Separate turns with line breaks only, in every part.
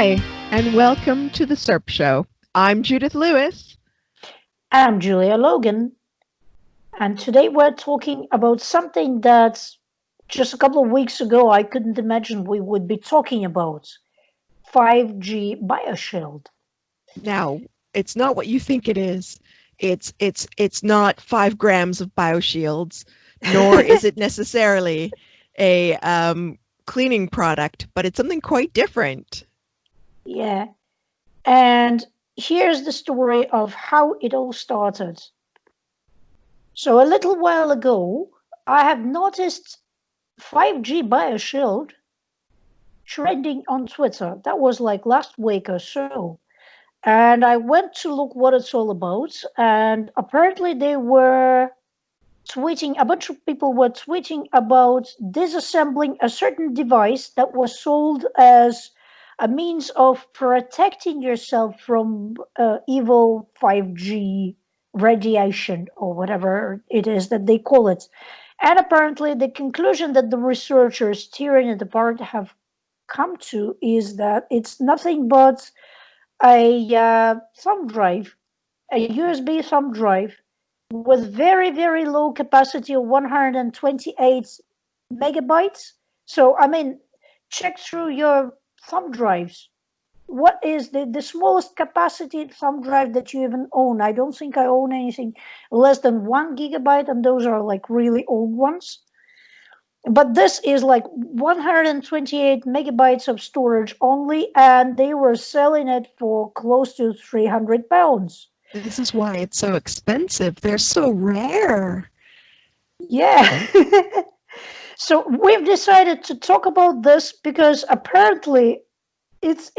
Hi, and welcome to the SERP Show. I'm Judith Lewis.
I'm Julia Logan. And today we're talking about something that just a couple of weeks ago I couldn't imagine we would be talking about. 5G bioshield.
Now, it's not what you think it is. It's not 5 grams of bioshields, nor is it necessarily a cleaning product, but it's something quite different.
Yeah. And here's the story of how it all started. So a little while ago, I have noticed 5G bioshield trending on Twitter. That was like last week or so. And I went to look what it's all about. And apparently they were tweeting, a bunch of people were tweeting about disassembling a certain device that was sold as a means of protecting yourself from evil 5G radiation or whatever it is that they call it. And apparently the conclusion that the researchers tearing it apart have come to is that it's nothing but a thumb drive, a USB thumb drive with very, very low capacity of 128 megabytes. So, I mean, check through your thumb drives. What is the smallest capacity thumb drive that you even own? I don't think I own anything less than 1 gigabyte, and those are like really old ones. But this is like 128 megabytes of storage only, and they were selling it for close to £300.
This is why it's so expensive. They're so rare.
Yeah. So we've decided to talk about this because apparently it's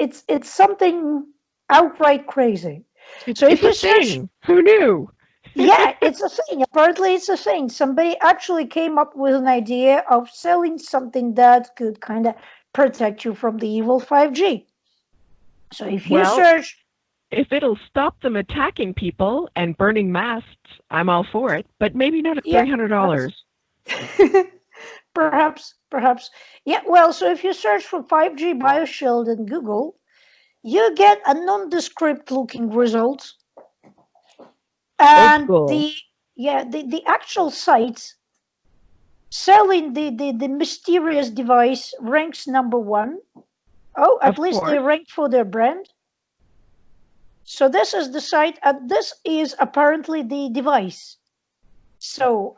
something outright crazy.
It's
So if
a
you search,
thing. Who knew?
yeah, it's a thing. Apparently it's a thing. Somebody actually came up with an idea of selling something that could kind of protect you from the evil 5G. So if you
Well,
search,
if it'll stop them attacking people and burning masts, I'm all for it. But maybe not at
yeah,
$300.
perhaps. Yeah, well, so if you search for 5G bioshield in Google, you get a nondescript looking result.
Old
And
school.
the actual site selling the mysterious device ranks number one. Oh, at
Of
least they
course.
ranked for their brand. So this is the site, and this is apparently the device. So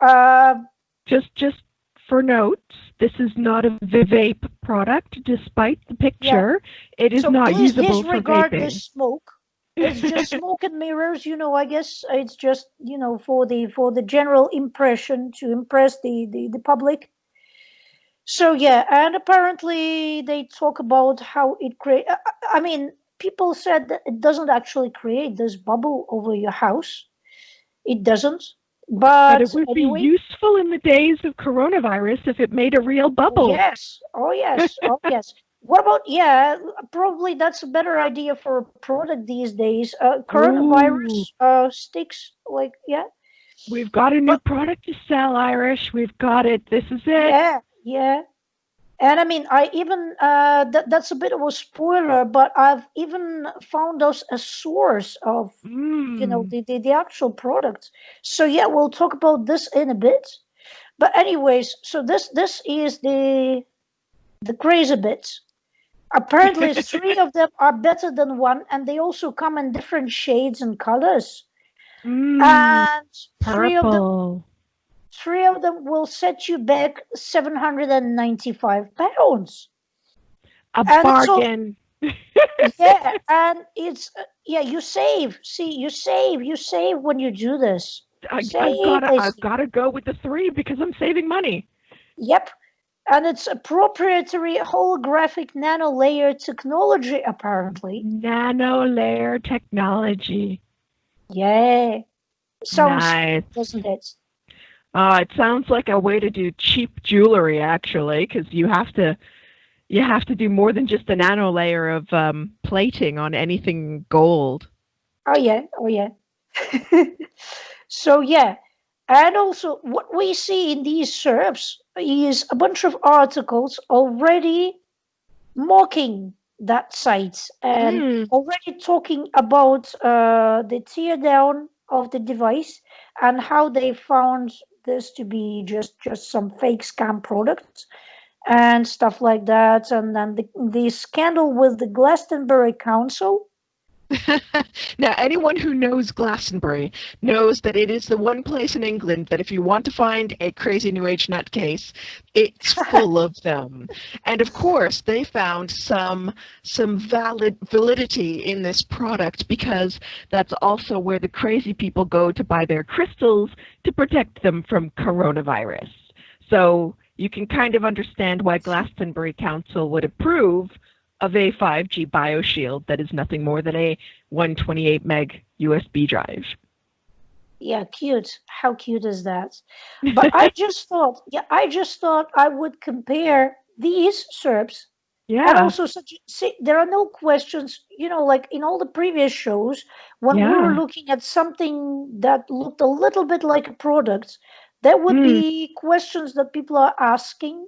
Just for notes, this is not a vape product, despite the picture. It is
so
not
please
usable for
disregard
vaping.
this smoke. It's just smoke and mirrors, I guess it's just, for the general impression, to impress the public. So yeah, and apparently they talk about how it create. I mean, people said that it doesn't actually create this bubble over your house. It doesn't.
But it
But
would be
anyway,
useful in the days of coronavirus if it made a real
oh
bubble.
yes, oh yes, oh yes. What about, yeah? Probably that's a better idea for a product these days.
Ooh,
Coronavirus sticks, like, yeah.
we've got a new
But
product to sell, Irish. We've got it. This is it.
yeah. And I mean, I even that's a bit of a spoiler, but I've even found us a source of
Mmm.
the actual product. So yeah, we'll talk about this in a bit. But anyways, so this is the crazy bit. Apparently, three of them are better than one, and they also come in different shades and colors.
Mmm.
And
Purple.
three of them will set you back £795.
A
And it's all,
bargain.
yeah, and it's you save. See, you save when you do this.
I've
Save,
gotta
I
I've
see.
gotta go with the 3 because I'm saving money.
Yep, and it's a proprietary holographic nano layer technology, apparently.
Nano layer technology.
Yeah, sounds,
Nice.
doesn't it?
It sounds like a way to do cheap jewelry, actually, because you have to do more than just a nano layer of plating on anything gold.
Oh yeah, oh yeah. So yeah, and also what we see in these SERPs is a bunch of articles already mocking that site, and
Mm.
already talking about the tear down of the device and how they found this to be just some fake scam products and stuff like that, and then the scandal with the Glastonbury Council.
Now, anyone who knows Glastonbury knows that it is the one place in England that if you want to find a crazy New Age nutcase, it's full of them. And of course, they found some validity in this product because that's also where the crazy people go to buy their crystals to protect them from coronavirus. So you can kind of understand why Glastonbury Council would approve of a 5G bioshield that is nothing more than a 128 meg USB drive.
Yeah, cute. How cute is that? But I just thought, I would compare these SERPs. And
Yeah,
also, see, there are no questions, like in all the previous shows, when we were
yeah,
looking at something that looked a little bit like a product, there would
mm,
be questions that people are asking,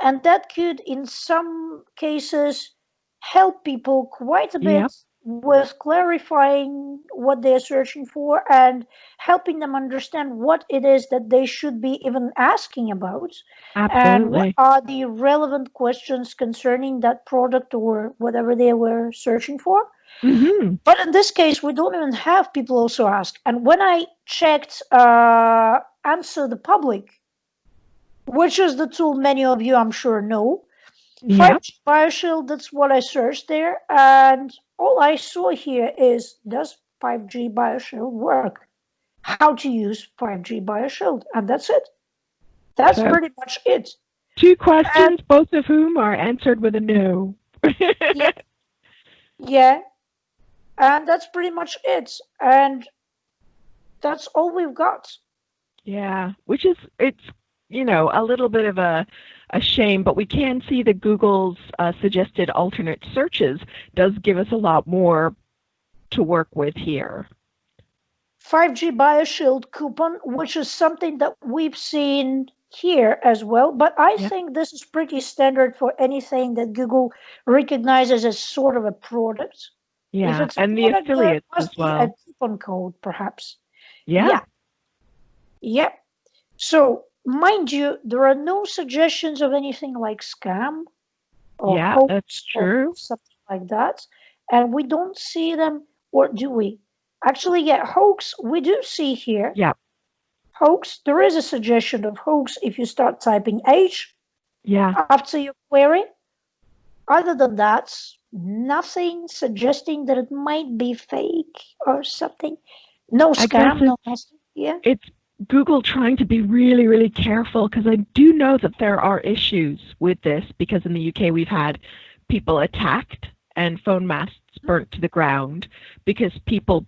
and that could, in some cases, help people quite a
yep,
bit with clarifying what they're searching for and helping them understand what it is that they should be even asking about and what
absolutely.
are the relevant questions concerning that product or whatever they were searching for.
Hmm.
But in this case, we don't even have people also ask. And when I checked Answer the Public, which is the tool many of you, I'm sure, know,
Yep,
5G bioshield, that's what I searched there. And all I saw here is, does 5G bioshield work? How to use 5G bioshield. And that's it. That's
so
pretty much it.
two
And
questions, both of whom are answered with a no.
yeah, yeah. And that's pretty much it. And that's all we've got.
Yeah, which is, it's, a little bit of a shame, but we can see that Google's suggested alternate searches does give us a lot more to work with here.
5G bioshield coupon, which is something that we've seen here as well. But I
Yeah,
think this is pretty standard for anything that Google recognizes as sort of a product. If
yeah,
it's a
and the
product, there
affiliates as
must be a
well.
coupon code, perhaps.
Yeah,
Yeah, yeah. So, mind you, there are no suggestions of anything like scam or
yeah, that's
hoax or
true.
something like that. And we don't see them, or do we? Actually, yeah, hoax, we do see here.
Yeah,
Hoax, there is a suggestion of hoax if you start typing H
yeah.
after your query. Other than that, nothing suggesting that it might be fake or something. No
I guess
scam, no message. Yeah.
it's Google trying to be really, really careful because I do know that there are issues with this because in the UK we've had people attacked and phone masts burnt to the ground because people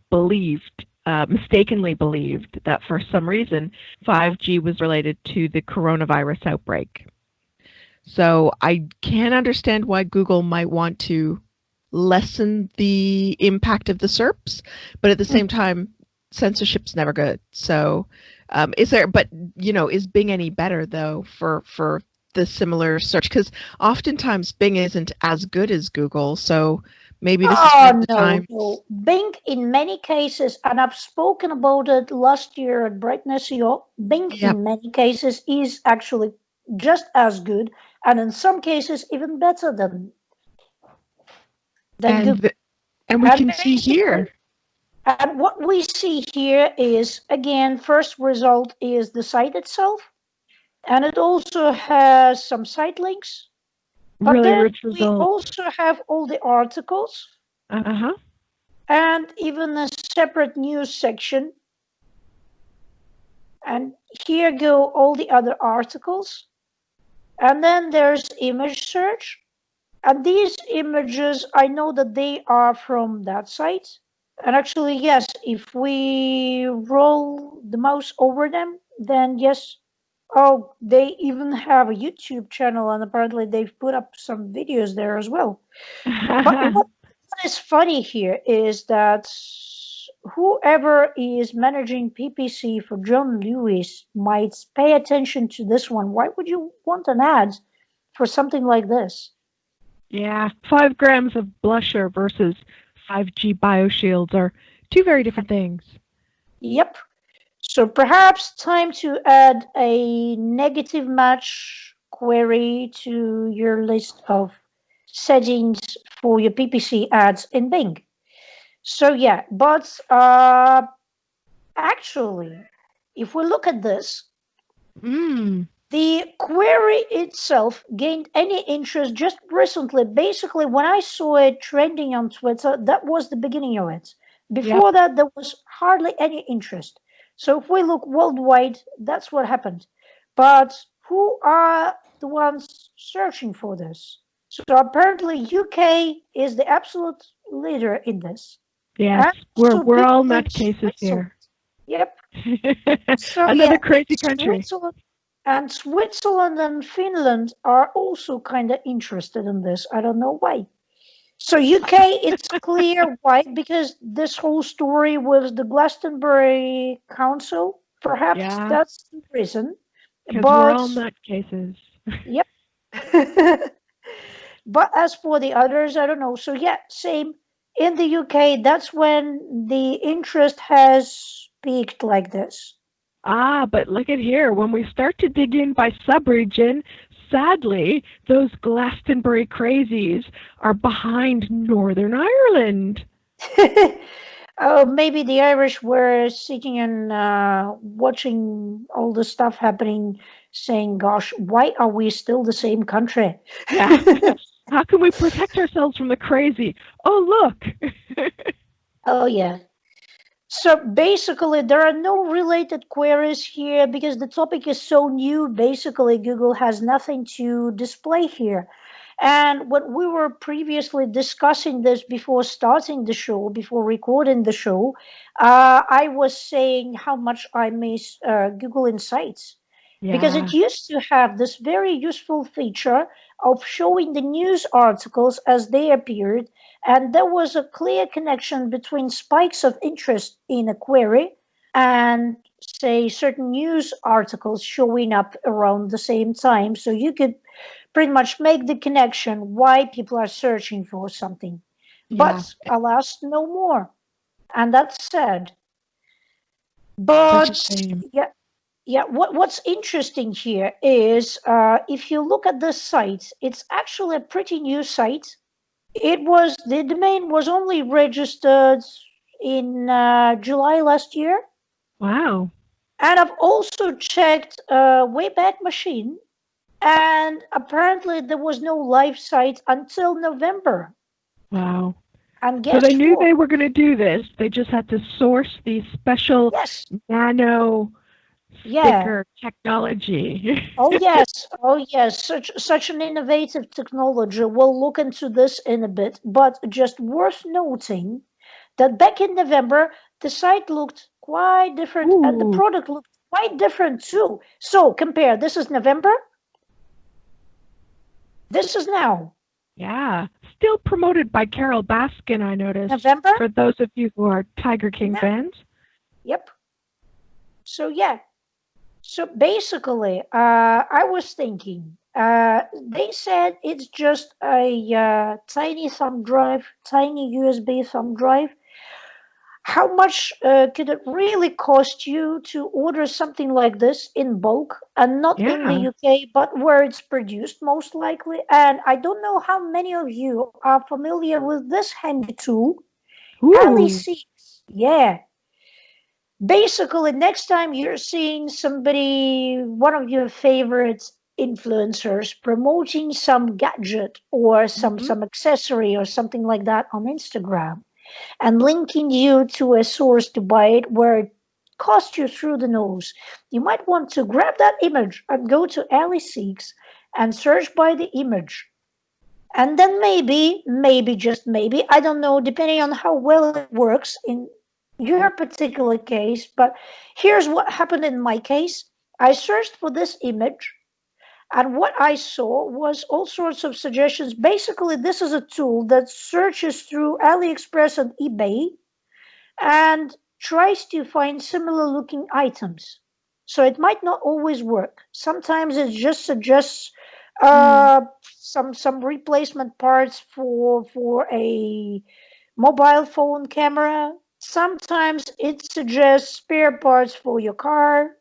mistakenly believed that for some reason 5G was related to the coronavirus outbreak. So I can understand why Google might want to lessen the impact of the SERPs, but at the
Mm.
same time, censorship's never good. So, is there? But is Bing any better though for the similar search? Because oftentimes Bing isn't as good as Google. So maybe this is one of
Oh,
the
no,
times.
no. Bing, in many cases, and I've spoken about it last year at Brightness SEO, Bing,
Yep,
in many cases, is actually just as good, and in some cases, even better than
and
Google.
the, and we
And
can see
basically,
here.
and what we see here is, again, first result is the site itself, and it also has some site links. But
Really
then
rich
we
results.
also have all the articles
Uh-huh.
and even a separate news section. And here go all the other articles. And then there's image search. And these images, I know that they are from that site. And actually, yes, if we roll the mouse over them, then yes. Oh, they even have a YouTube channel, and apparently they've put up some videos there as well. But what is funny here is that whoever is managing PPC for John Lewis might pay attention to this one. Why would you want an ad for something like this?
Yeah, 5 grams of blusher versus 5G bioshields are two very different things.
Yep. So perhaps time to add a negative match query to your list of settings for your PPC ads in Bing. So yeah, but actually, if we look at this,
Mm,
the query itself gained any interest just recently. Basically, when I saw it trending on Twitter, that was the beginning of it.
yep,
Before that, there was hardly any interest. So if we look worldwide, that's what happened. But who are the ones searching for this? So apparently, UK is the absolute leader in this,
yes,
and
we're
also
we're all
big
nutcases
Switzerland.
here.
Yep. So
Another
yeah,
crazy country.
Switzerland and Finland are also kind of interested in this. I don't know why. So UK, it's clear why, because this whole story was the Glastonbury Council. Perhaps
Yeah,
that's the reason.
because we're
But
all nutcases.
yep. But as for the others, I don't know. So yeah, same. In the UK, that's when the interest has peaked like this.
Ah, but look at here. When we start to dig in by subregion, sadly, those Glastonbury crazies are behind Northern Ireland.
Oh, maybe the Irish were sitting and watching all the stuff happening, saying, "Gosh, why are we still the same country?"
Yeah. How can we protect ourselves from the crazy? Oh, look.
Oh, yeah. So basically, there are no related queries here because the topic is so new. Basically, Google has nothing to display here. And when we were previously discussing this before starting the show, before recording the show, I was saying how much I miss Google Insights because it
Yeah.
used to have this very useful feature of showing the news articles as they appeared, and there was a clear connection between spikes of interest in a query and, say, certain news articles showing up around the same time. So you could pretty much make the connection why people are searching for something.
Yeah.
But alas, no more. And that's sad.
Such a
But
shame.
yeah, yeah. What's interesting here is if you look at this site, it's actually a pretty new site. It was the domain was only registered in July last year,
Wow.
and I've also checked Wayback Machine, and apparently there was no live site until November.
Wow.
And
So
guess
they knew
what?
they were going to do this. They just had to source these special
Yes,
nano
yeah.
sticker technology.
Oh yes, such an innovative technology. We'll look into this in a bit, but just worth noting that back in November, the site looked quite different and the
Ooh.
product looked quite different too. So compare, this is November, this is now
Yeah. Still promoted by Carol Baskin, I noticed,
November.
for those of you who are Tiger King
Now,
fans.
yep. So yeah, so basically, I was thinking, they said it's just a tiny thumb drive, tiny USB thumb drive. How much could it really cost you to order something like this in bulk and not in the
Yeah.
UK, but where it's produced most likely? And I don't know how many of you are familiar with this handy tool,
Ooh.
Ali6. Yeah. Basically, next time you're seeing somebody, one of your favorite influencers promoting some gadget or
Hmm.
some accessory or something like that on Instagram and linking you to a source to buy it where it costs you through the nose, you might want to grab that image and go to Ali6 and search by the image. And then maybe, just maybe, I don't know, depending on how well it works in your particular case, but here's what happened in my case. I searched for this image, and what I saw was all sorts of suggestions. Basically, this is a tool that searches through AliExpress and eBay and tries to find similar looking items. So it might not always work. Sometimes it just suggests
Mm.
Some replacement parts for a mobile phone camera. Sometimes it suggests spare parts for your car.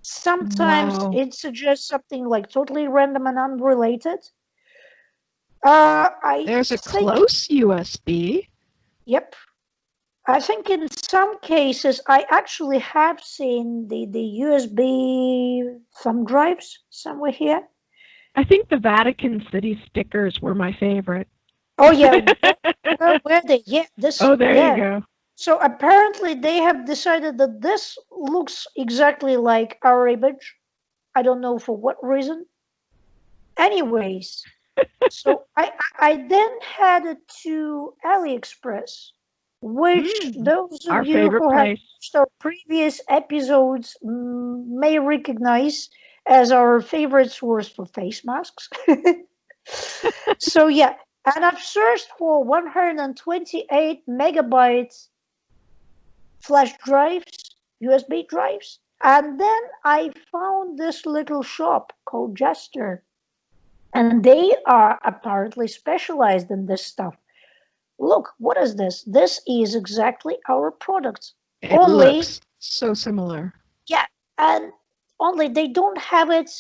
Sometimes
Wow.
it suggests something like totally random and unrelated. I
There's a
think,
close USB.
yep. I think in some cases I actually have seen the USB thumb drives somewhere here.
I think the Vatican City stickers were my favorite.
Oh yeah, where were they? Yeah, this,
Oh, there you
yeah.
go.
So apparently they have decided that this looks exactly like our image. I don't know for what reason. Anyways, so I then headed to AliExpress, which
Mm.
those of
Our
you
favorite
who have
place.
watched our previous episodes may recognize as our favorite source for face masks. So yeah, and I've searched for 128 megabytes flash drives, USB drives, and then I found this little shop called Jester, and they are apparently specialized in this stuff. Look, what is this? This is exactly our product.
It
Only,
looks so similar.
yeah, and only they don't have it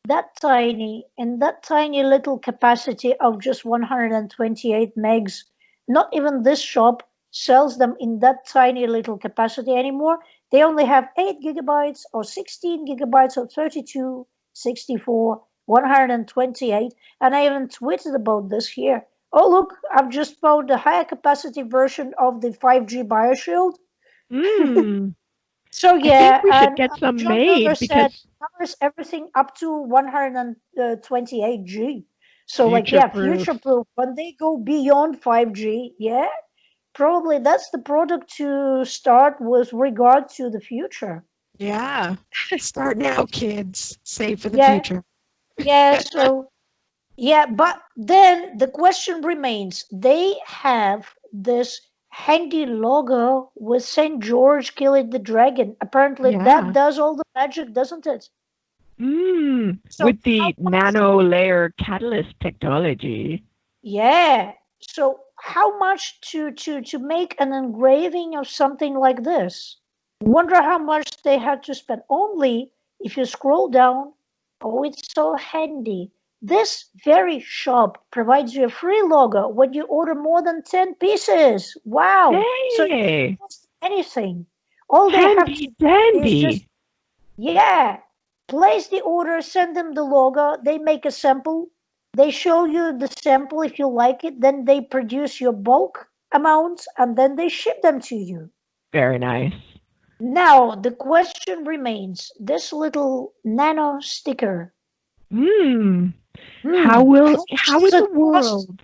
that tiny, in that tiny little capacity of just 128 megs. Not even this shop sells them in that tiny little capacity anymore. They only have 8 gigabytes or 16 gigabytes or 32, 64, 128. And I even tweeted about this here. Oh, look, I've just found a higher capacity version of the 5G bioshield.
Mm.
So
I think
yeah,
we should
and
get some
John Builder
made
said
because
covers everything up to 128G. So like
future
yeah,
proof.
future proof. When they go beyond 5G, yeah, probably that's the product to start with regard to the future.
Yeah. Start now, kids. Save for the
Yeah,
future.
yeah. So yeah, but then the question remains: they have this handy logo with Saint George killing the dragon. Apparently, that
Yeah.
does all the magic, doesn't it?
Mm.
So
With
how
the
much?
nano layer catalyst technology.
Yeah. So how much to make an engraving of something like this? Wonder how much they had to spend. Only if you scroll down, oh, it's so handy. This very shop provides you a free logo when you order more than 10 pieces. Wow. So it doesn't
Hey,
cost anything. All they have to
handy
do is just,
dandy.
yeah, place the order, send them the logo, they make a sample, they show you the sample if you like it, then they produce your bulk amounts and then they ship them to you.
Very nice.
Now, the question remains this little nano sticker.
Mm.
How much
How
does
in the
it cost?
world?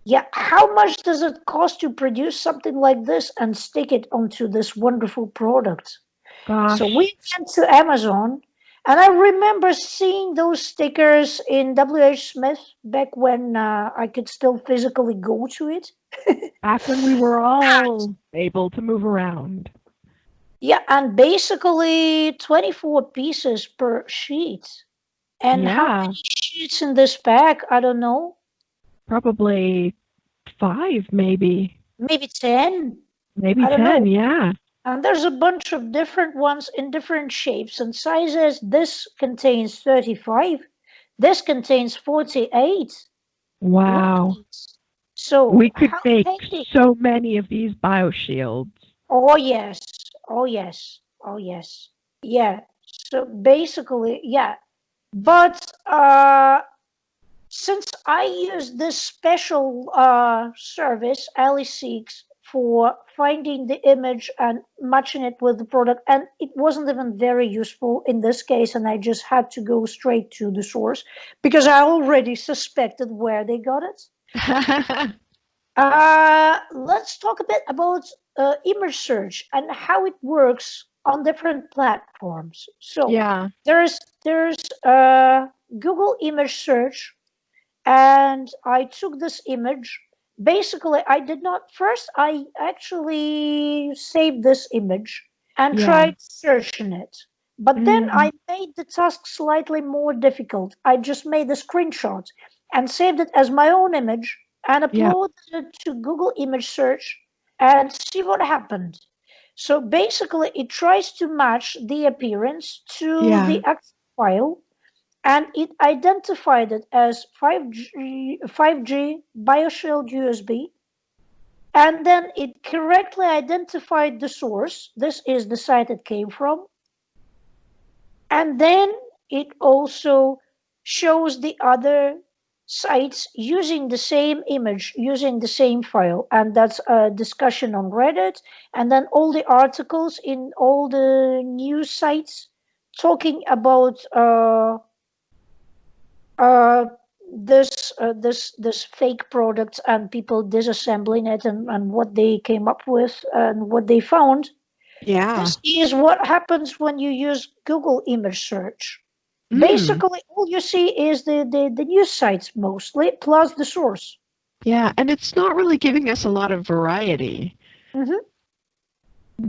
Yeah, how much does it cost to produce something like this and stick it onto this wonderful product? So
Gosh.
we went to Amazon, and I remember seeing those stickers in WH Smith back when I could still physically go to it.
Back when we were all able to move around.
Yeah, and basically 24 pieces per sheet. And how
Yeah.
many sheets in this pack? I don't know.
Probably 5, maybe.
Maybe 10.
Maybe
I don't
10,
know.
yeah.
And there's a bunch of different ones in different shapes and sizes. This contains 35. This contains 48. Look at
Wow.
this. So
We could
how
make
handy.
so many of these bioshields.
Oh yes. Oh yes. Oh yes. Yeah. So basically, yeah. But since I use this special service, Ali6, for finding the image and matching it with the product, and it wasn't even very useful in this case, and I just had to go straight to the source because I already suspected where they got it. Let's talk a bit about image search and how it works on different platforms. So
Yeah.
there's Google image search, and I took this image. Basically, I did not first. I actually saved this image and
Yeah.
tried searching it. But then
Mm.
I made the task slightly more difficult. I just made a screenshot and saved it as my own image and
Yeah.
uploaded it to Google image search and see what happened. So basically, it tries to match the appearance to
Yeah.
the actual file, and it identified it as 5G bioshield USB, and then it correctly identified the source. This is the site it came from. And then it also shows the other sites using the same image, using the same file. And that's a discussion on Reddit. And then all the articles in all the news sites talking about uh, this fake product and people disassembling it, and what they came up with and what they found.
Yeah.
This is what happens when you use Google image search.
Mm.
Basically, all you see is the news sites mostly, plus the source.
Yeah. And it's not really giving us a lot of variety.
Mhm.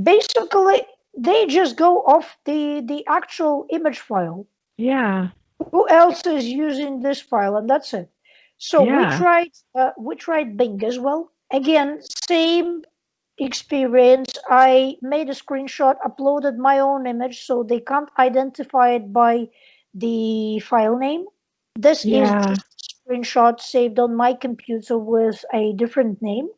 Basically, they just go off the actual image file.
Yeah.
Who else is using this file, and that's it. So
Yeah.
we tried Bing as well. Again, same experience. I made a screenshot, uploaded my own image, so they can't identify it by the file name. This is
Yeah.
just a screenshot saved on my computer with a different name.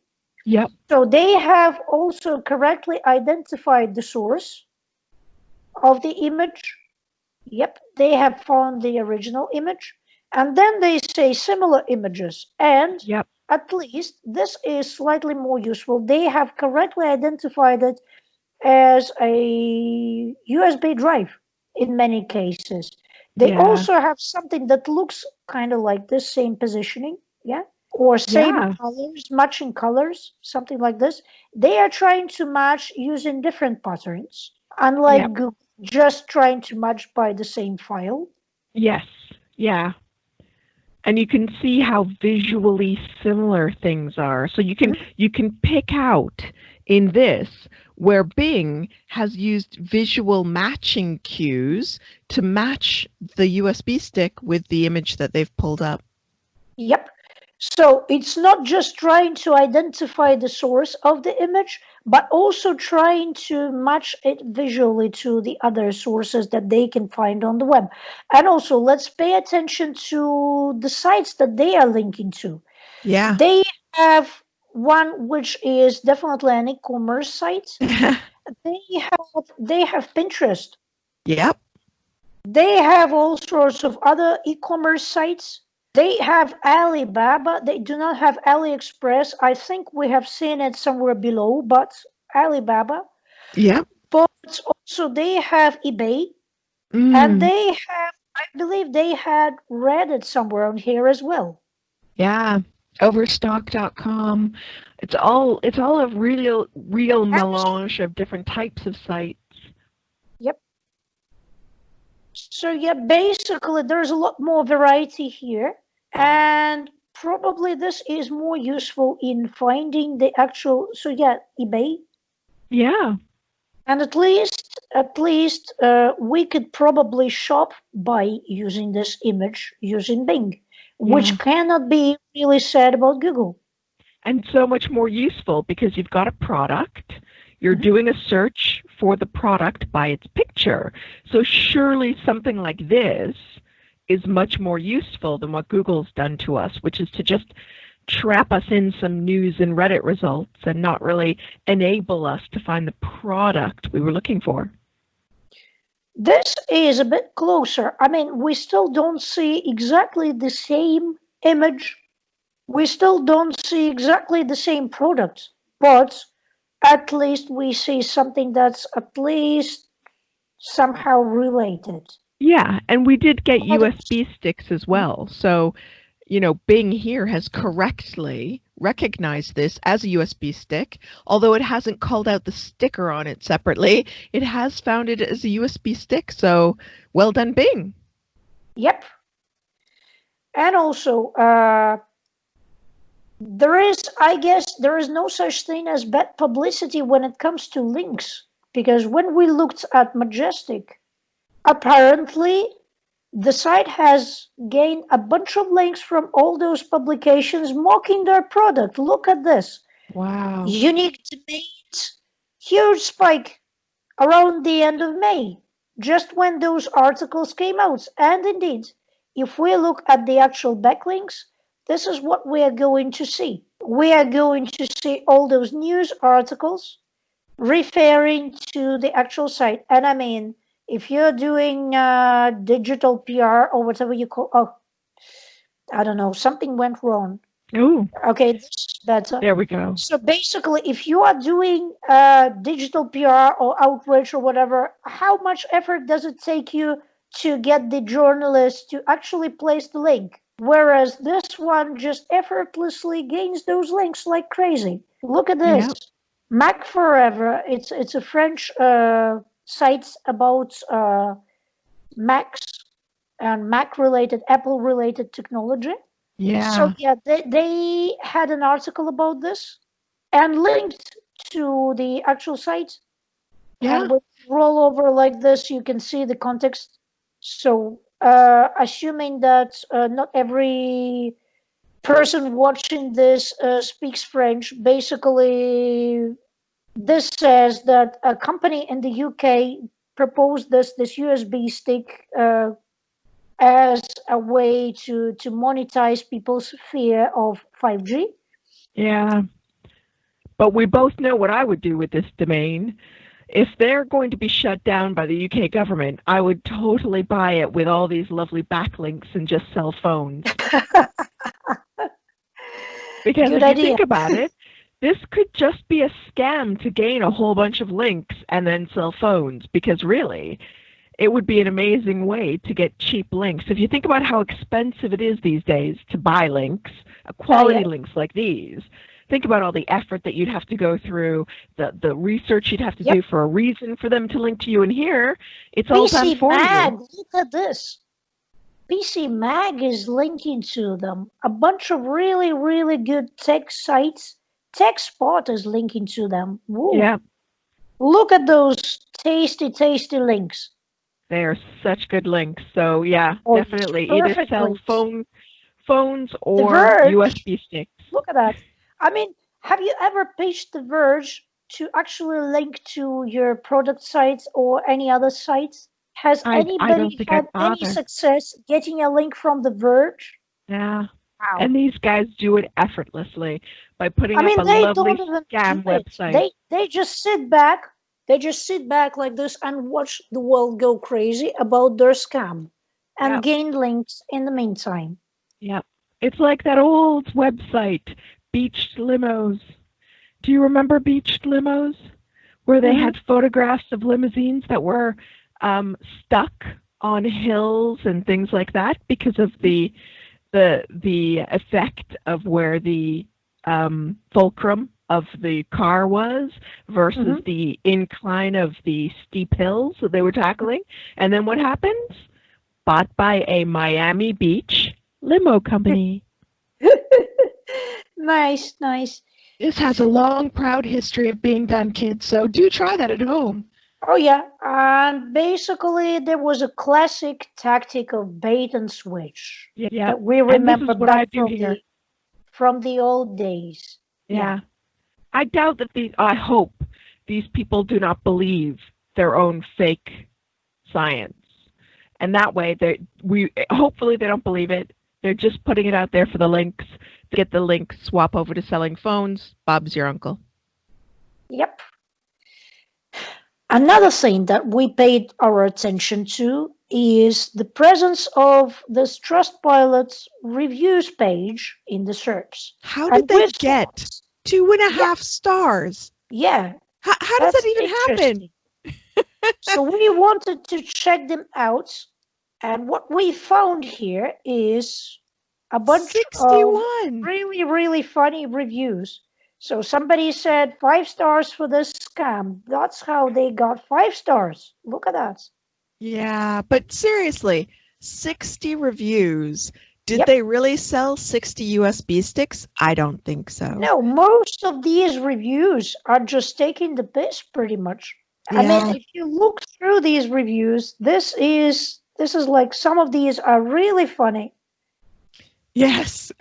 Yep.
So they have also correctly identified the source of the image. Yep, they have found the original image. And then they say similar images. And
Yep.
at least this is slightly more useful. They have correctly identified it as a USB drive in many cases. They
Yeah.
also have something that looks kind of like this, same positioning, yeah, or same
Yeah.
colors, matching colors, something like this. They are trying to match using different patterns,
Yep.
unlike Google just trying to match by the same file.
Yes. Yeah. And you can see how visually similar things are. So you can pick out in this where Bing has used visual matching cues to match the USB stick with the image that they've pulled up.
Yep. So it's not just trying to identify the source of the image, but also trying to match it visually to the other sources that they can find on the web. And also, let's pay attention to the sites that they are linking to.
Yeah.
They have one which is definitely an e-commerce site. They have Pinterest.
Yep.
They have all sorts of other e-commerce sites. They have Alibaba. They do not have AliExpress. I think we have seen it somewhere below, but Alibaba.
Yep.
But also they have eBay, and
Mm.
they have, I believe they had Reddit somewhere on here as well.
Yeah. Overstock.com. It's all a real
And
melange of different types of sites.
yep. So yeah, basically there's a lot more variety here, and probably this is more useful in finding the actual. So yeah, eBay.
Yeah.
And at least we could probably shop by using this image using Bing,
Yeah.
which cannot be really said about Google.
And so much more useful because you've got a product, you're
Mhm.
doing a search for the product by its picture. So surely something like this is much more useful than what Google's done to us, which is to just trap us in some news and Reddit results and not really enable us to find the product we were looking for.
This is a bit closer. I mean, we still don't see exactly the same image. We still don't see exactly the same product, but at least we see something that's at least somehow related.
Yeah, and we did get
But
USB sticks as well. So, Bing here has correctly recognized this as a USB stick, although it hasn't called out the sticker on it separately. It has found it as a USB stick, so well done, Bing.
yep. And also, I guess, there is no such thing as bad publicity when it comes to links. Because when we looked at Majestic, Apparently, the site has gained a bunch of links from all those publications mocking their product. Look at this.
Wow.
Unique domains, huge spike around the end of May, just when those articles came out. And indeed, if we look at the actual backlinks, this is what we are going to see. We are going to see all those news articles referring to the actual site. And I mean, if you're doing digital PR or whatever you call, oh, I don't know, something went wrong.
Oh,
Okay, this is better.
there we go.
So basically, if you are doing digital PR or outreach or whatever, how much effort does it take you to get the journalist to actually place the link? Whereas this one just effortlessly gains those links like crazy. Look at this.
Yep.
Mac Forever. It's a French site about Macs and Mac related, Apple related technology.
Yeah.
So yeah, they had an article about this and linked to the actual site.
Yeah.
And with roll over like this, you can see the context. So assuming that not every person watching this speaks French, basically this says that a company in the UK proposed this USB stick as a way to monetize people's fear of 5G.
Yeah. But we both know what I would do with this domain. If they're going to be shut down by the UK government, I would totally buy it with all these lovely backlinks and just sell phones. Because
Good
if
idea.
you think about it, this could just be a scam to gain a whole bunch of links and then sell phones. Because really, it would be an amazing way to get cheap links. If you think about how expensive it is these days to buy links, quality links like these, think about all the effort that you'd have to go through, the research you'd have to do for a reason for them to link to you. And here, it's all done for you.
Look at this. PC Mag is linking to them. A bunch of really, really good tech sites. TechSpot is linking to them. Woo.
Yeah.
Look at those tasty, tasty links.
They are such good links. So yeah, definitely either sell phones or USB sticks.
Look at that. I mean, have you ever pitched The Verge to actually link to your product sites or any other sites? Has anybody had any success getting a link from The Verge?
Yeah.
Wow.
And these guys do it effortlessly by putting up a lovely scam website.
They just sit back. They just sit back like this and watch the world go crazy about their scam and gain links in the meantime.
Yeah. It's like that old website, Beached Limos. Do you remember Beached Limos? Where they had photographs of limousines that were stuck on hills and things like that because of the effect of where the fulcrum of the car was versus the incline of the steep hills that they were tackling. And then what happens? Bought by a Miami Beach limo company.
Nice, nice.
This has a long, proud history of being done, kids, so do try that at home.
Oh, yeah. And basically, there was a classic tactic of bait and switch.
Yeah.
That we remember
what I do here.
From the old days.
Yeah. I doubt that I hope these people do not believe their own fake science. And that way, hopefully they don't believe it. They're just putting it out there for the links. To get the links, swap over to selling phones. Bob's your uncle.
Yep. Another thing that we paid our attention to is the presence of this Trustpilot reviews page in the SERPs.
How did they get 2.5 stars?
Yeah.
How does that even happen?
So we wanted to check them out. And what we found here is a bunch
61.
of really, really funny reviews. So somebody said 5 stars for this scam. That's how they got 5 stars. Look at that.
Yeah, but seriously, 60 reviews. Did they really sell 60 USB sticks? I don't think so.
No, most of these reviews are just taking the piss pretty much. I mean,
Yeah.
if you look through these reviews, this is like some of these are really funny.
Yes.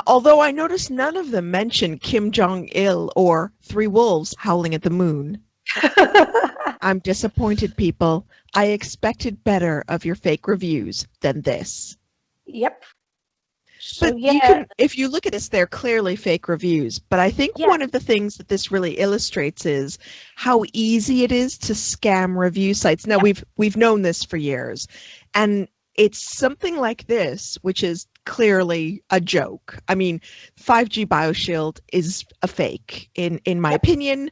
Although I noticed none of them mention Kim Jong-il or Three Wolves Howling at the Moon. I'm disappointed, people. I expected better of your fake reviews than this.
Yep. So
But you
yeah,
can, if you look at this, they're clearly fake reviews. But I think
yeah,
one of the things that this really illustrates is how easy it is to scam review sites. Now
yeah.
we've known this for years, and it's something like this, which is clearly a joke. I mean, 5G BioShield is a fake, in my
Yep.
opinion.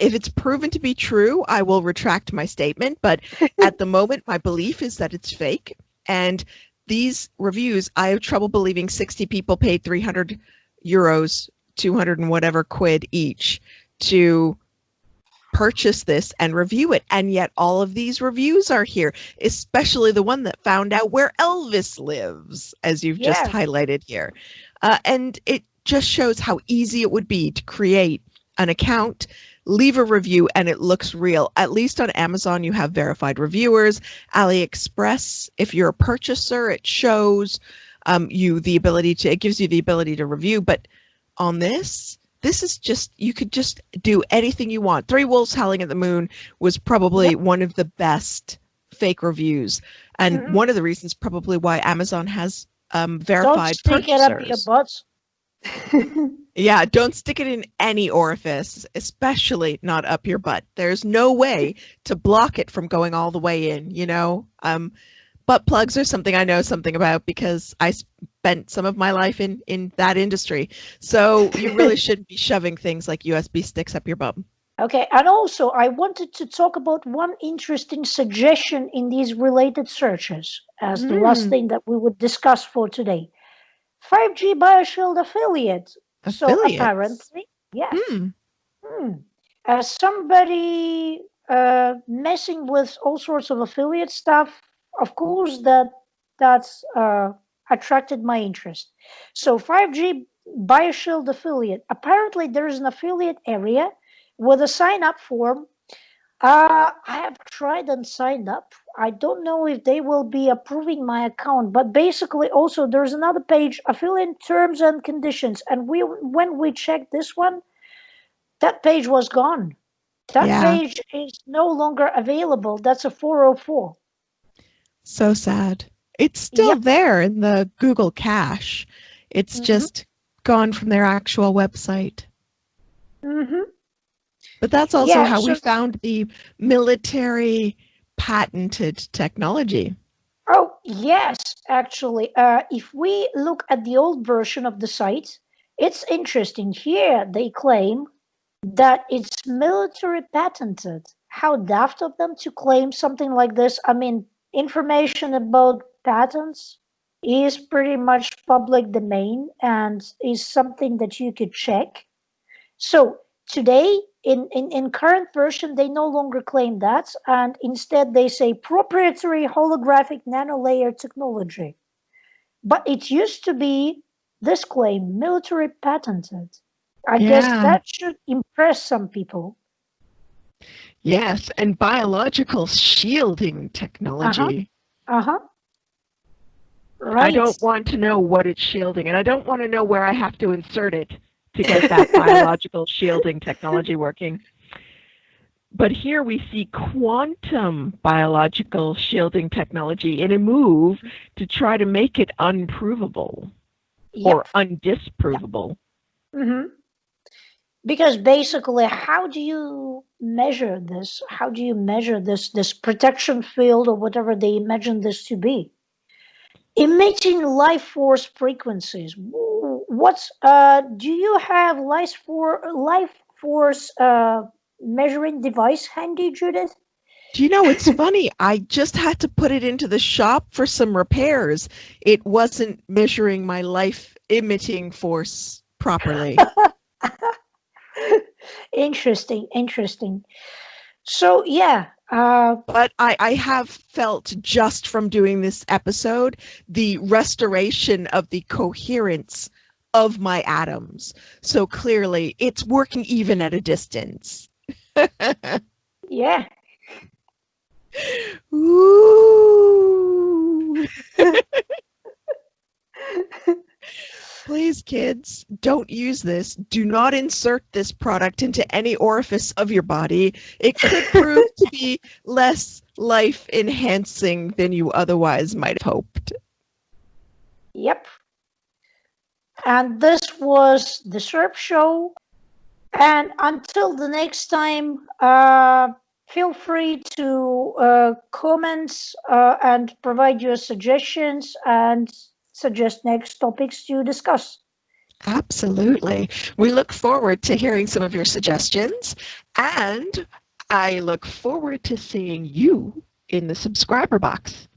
If it's proven to be true, I will retract my statement. But at the moment, my belief is that it's fake. And these reviews, I have trouble believing 60 people paid 300 euros, 200 and whatever quid each to purchase this and review it. And yet all of these reviews are here, especially the one that found out where Elvis lives, as you've just
Yeah.
highlighted here. And it just shows how easy it would be to create an account, leave a review, and it looks real. At least on Amazon, you have verified reviewers. AliExpress, if you're a purchaser, it shows you the ability to, it gives you the ability to review. But on this is just, you could just do anything you want. Three Wolves Howling at the Moon was probably
Yep.
one of the best fake reviews. And
Mhm.
one of the reasons probably why Amazon has
Don't
verified
stick it up your
purchasers.
butts.
Yeah, don't stick it in any orifice, especially not up your butt. There's no way to block it from going all the way in, you know? Butt plugs are something I know something about because I spent some of my life in that industry. So you really shouldn't be shoving things like USB sticks up your bum.
Okay, and also I wanted to talk about one interesting suggestion in these related searches as the last
Mm,
thing that we would discuss for today. 5G BioShield affiliate. So
affiliates.
apparently, yeah,
Hmm.
as somebody messing with all sorts of affiliate stuff, of course that's attracted my interest. So 5G BioShield affiliate. Apparently, there is an affiliate area with a sign up form. I have tried and signed up. I don't know if they will be approving my account, but basically, also there's another page, affiliate terms and conditions, and when we checked this one, that page was gone. That
Yeah,
page is no longer available. That's a 404.
so sad. It's still
Yep.
there in the Google cache. It's
Mm-hmm.
just gone from their actual website.
Mm-hmm.
But that's also
Yeah.
how we
So,
found the military patented technology.
oh yes, actually, if we look at the old version of the site, it's interesting. Here they claim that it's military patented. How daft of them to claim something like this. I mean, information about patents is pretty much public domain and is something that you could check. So today, in current version, they no longer claim that, and instead they say proprietary holographic nanolayer technology. But it used to be this claim, military patented. I guess
Yeah.
that should impress some people.
Yes, and biological shielding
Uh-huh.
technology.
Uh-huh.
I
Right.
don't want to know what it's shielding, and I don't want to know where I have to insert it to get that biological shielding technology working. But here we see quantum biological shielding technology in a move to try to make it unprovable or
Yep.
undisprovable.
Mm-hmm. Because basically, how do you measure this? How do you measure this protection field or whatever they imagine this to be? Emitting life force frequencies. What's do you have life force measuring device handy, Judith?
Do you know, it's funny. I just had to put it into the shop for some repairs. It wasn't measuring my life emitting force properly.
Interesting, interesting. So yeah,
But I have felt just from doing this episode the restoration of the coherence of my atoms. So clearly it's working even at a distance.
Yeah.
Ooh. Please, kids, don't use this. Do not insert this product into any orifice of your body. It could prove to be less life enhancing than you otherwise might have hoped.
Yep. And this was the SERP show. And until the next time, feel free to comment and provide your suggestions and suggest next topics to discuss.
Absolutely. We look forward to hearing some of your suggestions, and I look forward to seeing you in the subscriber box.